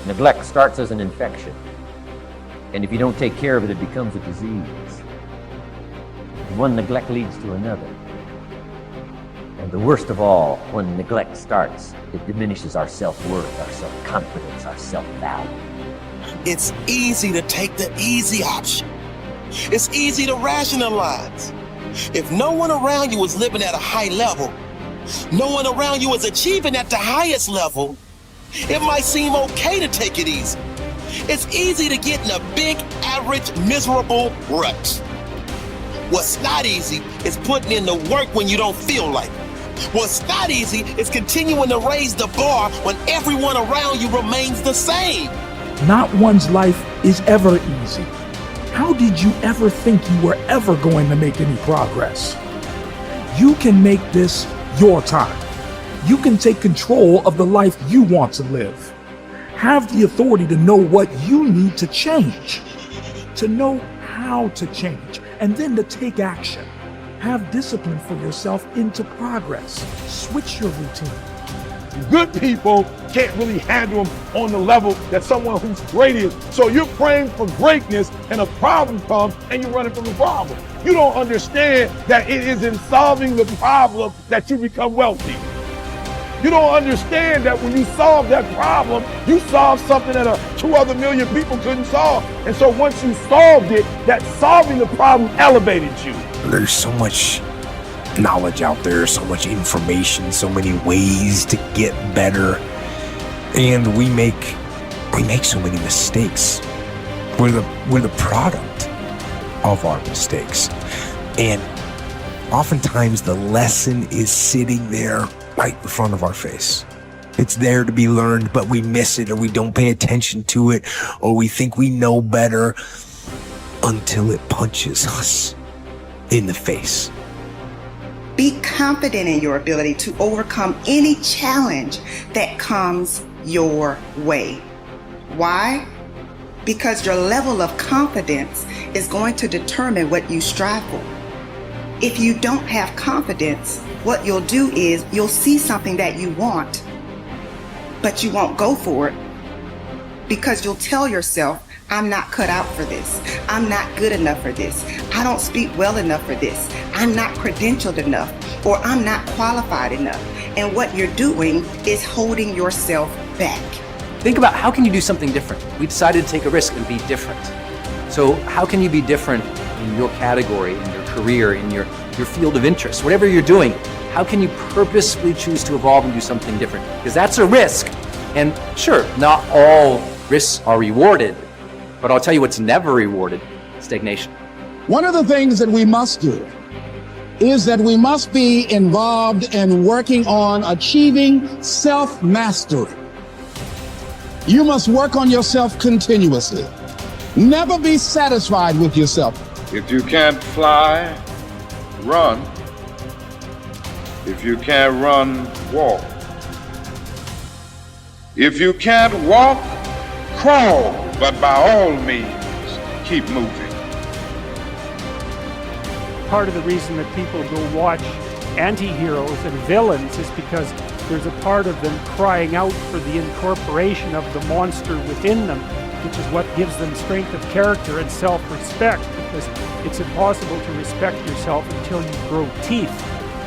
Neglect starts as an infection, and if you don't take care of it, it becomes a disease. And one neglect leads to another. And the worst of all, when neglect starts, it diminishes our self-worth, our self-confidence, our self-value. It's easy to take the easy option. It's easy to rationalize. If no one around you is living at a high level, no one around you is achieving at the highest level, it might seem okay to take it easy. It's easy to get in a big, average, miserable rut. What's not easy is putting in the work when you don't feel like it. What's not easy is continuing to raise the bar when everyone around you remains the same. Not one's life is ever easy. How did you ever think you were ever going to make any progress? You can make this your time. You can take control of the life you want to live. Have the authority to know what you need to change, to know how to change, and then to take action. Have discipline for yourself into progress. Switch your routine. Good people can't really handle them on the level that someone who's great is. So you're praying for greatness and a problem comes and you're running from the problem. You don't understand that it is in solving the problem that you become wealthy. You don't understand that when you solve that problem, you solve something that 2 other million people couldn't solve. And so once you solved it, that solving the problem elevated you. There's so much knowledge out there, so much information, so many ways to get better. And we make so many mistakes. We're the product of our mistakes. And oftentimes the lesson is sitting there right in front of our face. It's there to be learned, but we miss it, or we don't pay attention to it, or we think we know better until it punches us in the face. Be confident in your ability to overcome any challenge that comes your way. Why? Because your level of confidence is going to determine what you strive for. If you don't have confidence, what you'll do is you'll see something that you want, but you won't go for it because you'll tell yourself, I'm not cut out for this. I'm not good enough for this. I don't speak well enough for this. I'm not credentialed enough, or I'm not qualified enough. And what you're doing is holding yourself back. Think about how can you do something different? We decided to take a risk and be different. So how can you be different in your category, in your career, in your field of interest, whatever you're doing? How can you purposefully choose to evolve and do something different? Because that's a risk. And sure, not all risks are rewarded, but I'll tell you what's never rewarded: stagnation. One of the things that we must do is that we must be involved in working on achieving self-mastery. You must work on yourself continuously. Never be satisfied with yourself. If you can't fly, run. If you can't run, walk. If you can't walk, crawl. But by all means, keep moving. Part of the reason that people go watch anti-heroes and villains is because there's a part of them crying out for the incorporation of the monster within them, which is what gives them strength of character and self-respect, because it's impossible to respect yourself until you grow teeth.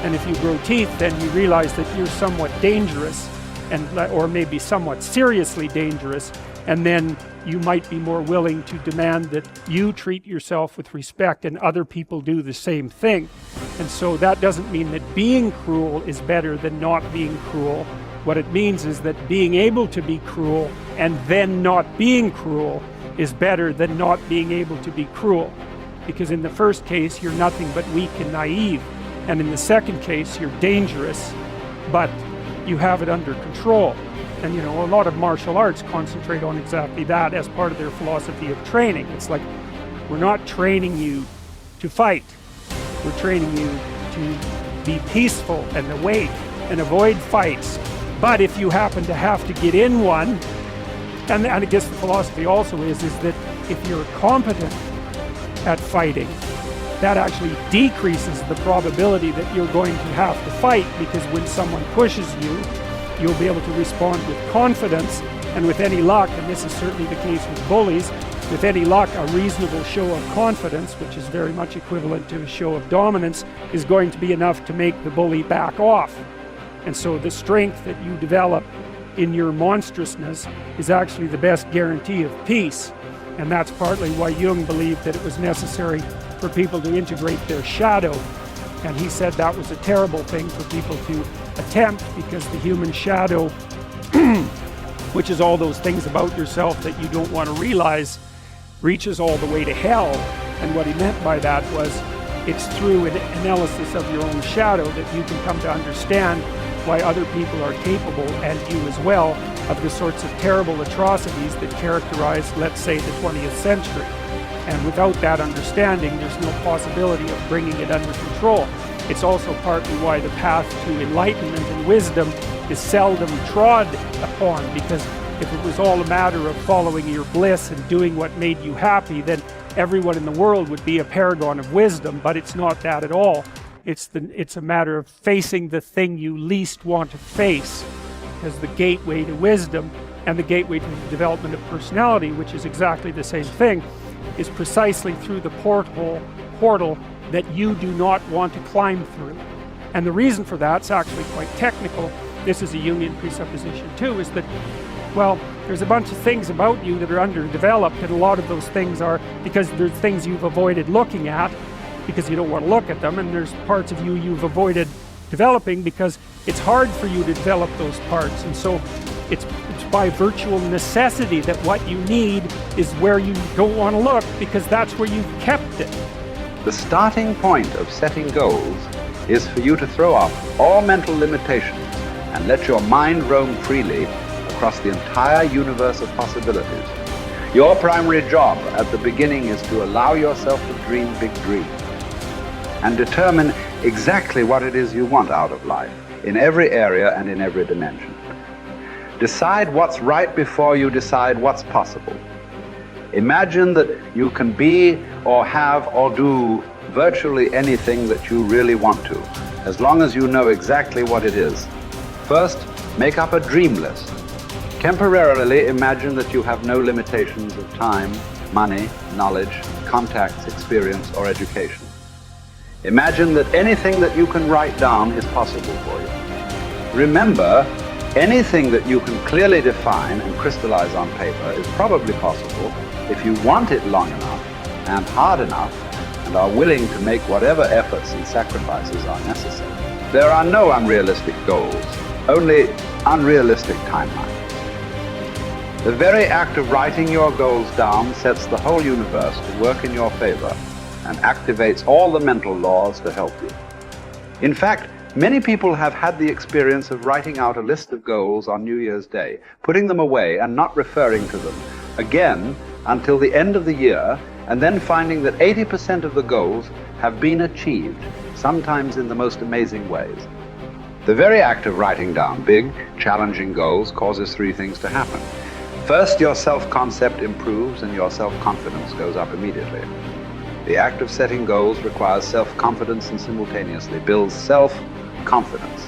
And if you grow teeth, then you realize that you're somewhat dangerous, or maybe somewhat seriously dangerous, and then you might be more willing to demand that you treat yourself with respect and other people do the same thing. And so that doesn't mean that being cruel is better than not being cruel. What it means is that being able to be cruel and then not being cruel is better than not being able to be cruel. Because in the first case, you're nothing but weak and naive. And in the second case, you're dangerous, but you have it under control. And a lot of martial arts concentrate on exactly that as part of their philosophy of training. It's like, we're not training you to fight. We're training you to be peaceful and awake and avoid fights. But if you happen to have to get in one, and I guess the philosophy also is that if you're competent at fighting, that actually decreases the probability that you're going to have to fight, because when someone pushes you, you'll be able to respond with confidence, and with any luck, and this is certainly the case with bullies, with any luck, a reasonable show of confidence, which is very much equivalent to a show of dominance, is going to be enough to make the bully back off. And so the strength that you develop in your monstrousness is actually the best guarantee of peace. And that's partly why Jung believed that it was necessary for people to integrate their shadow. And he said that was a terrible thing for people to attempt, because the human shadow, which is all those things about yourself that you don't want to realize, reaches all the way to hell. And what he meant by that was, it's through an analysis of your own shadow that you can come to understand why other people are capable, and you as well, of the sorts of terrible atrocities that characterize, let's say, the 20th century. And without that understanding, there's no possibility of bringing it under control. It's also partly why the path to enlightenment and wisdom is seldom trod upon, because if it was all a matter of following your bliss and doing what made you happy, then everyone in the world would be a paragon of wisdom. But it's not that at all. It's a matter of facing the thing you least want to face as the gateway to wisdom, and the gateway to the development of personality, which is exactly the same thing, is precisely through the portal that you do not want to climb through. And the reason for that's actually quite technical. This is a Jungian presupposition too, is that, well, there's a bunch of things about you that are underdeveloped, and a lot of those things are because there's things you've avoided looking at because you don't want to look at them, and there's parts of you you've avoided developing because it's hard for you to develop those parts. And so it's by virtual necessity that what you need is where you don't want to look, because that's where you've kept it. The starting point of setting goals is for you to throw off all mental limitations and let your mind roam freely across the entire universe of possibilities. Your primary job at the beginning is to allow yourself to dream big dreams and determine exactly what it is you want out of life, in every area and in every dimension. Decide what's right before you decide what's possible. Imagine that you can be or have or do virtually anything that you really want to, as long as you know exactly what it is. First, make up a dream list. Temporarily imagine that you have no limitations of time, money, knowledge, contacts, experience, or education. Imagine that anything that you can write down is possible for you. Remember, anything that you can clearly define and crystallize on paper is probably possible if you want it long enough and hard enough and are willing to make whatever efforts and sacrifices are necessary. There are no unrealistic goals, only unrealistic timelines. The very act of writing your goals down sets the whole universe to work in your favor and activates all the mental laws to help you. In fact, many people have had the experience of writing out a list of goals on New Year's Day, putting them away and not referring to them again until the end of the year, and then finding that 80% of the goals have been achieved, sometimes in the most amazing ways. The very act of writing down big, challenging goals causes three things to happen. First, your self-concept improves and your self-confidence goes up immediately. The act of setting goals requires self-confidence and simultaneously builds self-confidence.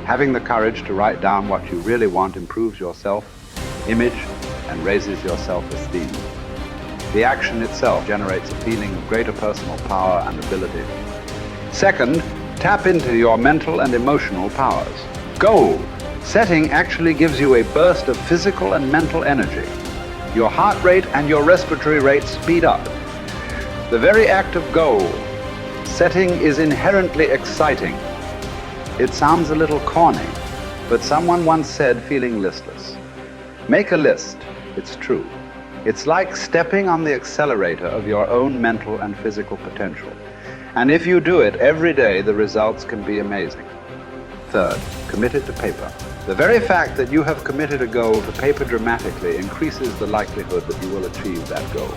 Having the courage to write down what you really want improves your self-image and raises your self-esteem. The action itself generates a feeling of greater personal power and ability. Second, tap into your mental and emotional powers. Goal setting actually gives you a burst of physical and mental energy. Your heart rate and your respiratory rate speed up. The very act of goal setting is inherently exciting. It sounds a little corny, but someone once said, feeling listless. Make a list, it's true. It's like stepping on the accelerator of your own mental and physical potential. And if you do it every day, the results can be amazing. Third, commit it to paper. The very fact that you have committed a goal to paper dramatically increases the likelihood that you will achieve that goal.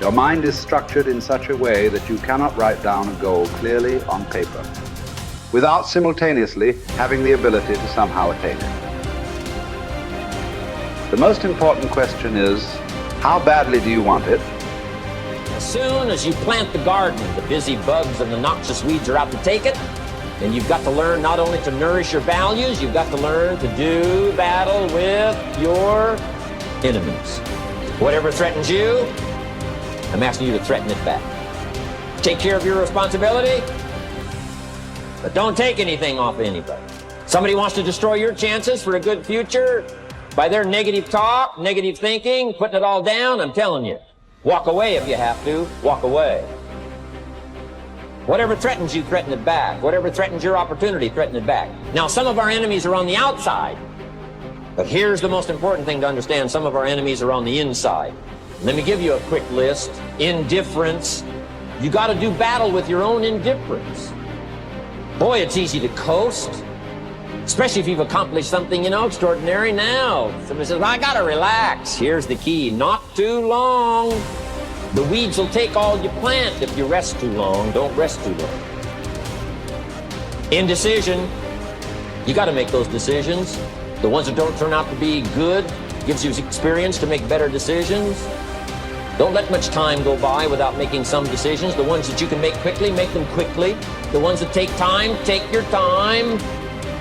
Your mind is structured in such a way that you cannot write down a goal clearly on paper without simultaneously having the ability to somehow attain it. The most important question is, how badly do you want it? As soon as you plant the garden, the busy bugs and the noxious weeds are out to take it. And you've got to learn not only to nourish your values, you've got to learn to do battle with your enemies. Whatever threatens you, I'm asking you to threaten it back. Take care of your responsibility, but don't take anything off of anybody. Somebody wants to destroy your chances for a good future by their negative talk, negative thinking, putting it all down. I'm telling you, walk away if you have to. Walk away. Whatever threatens you, threaten it back. Whatever threatens your opportunity, threaten it back. Now, some of our enemies are on the outside, but here's the most important thing to understand. Some of our enemies are on the inside. Let me give you a quick list. Indifference. You got to do battle with your own indifference. Boy, it's easy to coast, especially if you've accomplished something, extraordinary. Now, somebody says, I got to relax. Here's the key. Not too long. The weeds will take all you plant if you rest too long. Don't rest too long. Indecision. You got to make those decisions. The ones that don't turn out to be good gives you experience to make better decisions. Don't let much time go by without making some decisions. The ones that you can make quickly, make them quickly. The ones that take time, take your time.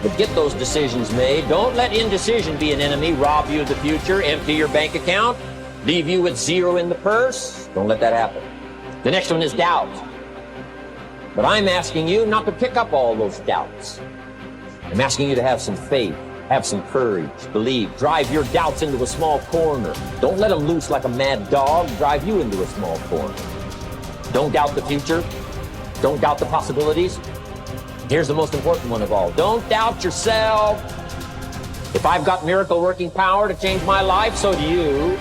But get those decisions made. Don't let indecision be an enemy, rob you of the future, empty your bank account, leave you with zero in the purse. Don't let that happen. The next one is doubt. But I'm asking you not to pick up all those doubts. I'm asking you to have some faith, have some courage, believe, drive your doubts into a small corner. Don't let them loose like a mad dog, drive you into a small corner. Don't doubt the future. Don't doubt the possibilities. Here's the most important one of all. Don't doubt yourself. If I've got miracle working power to change my life, so do you.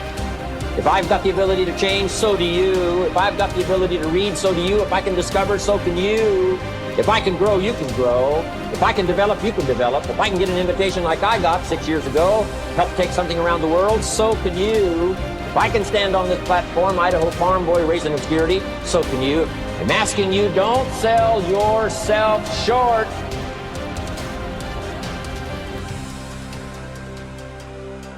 If I've got the ability to change, so do you. If I've got the ability to read, so do you. If I can discover, so can you. If I can grow, you can grow. If I can develop, you can develop. If I can get an invitation like I got 6 years ago, help take something around the world, so can you. If I can stand on this platform, Idaho farm boy raised in obscurity, so can you. I'm asking you, don't sell yourself short.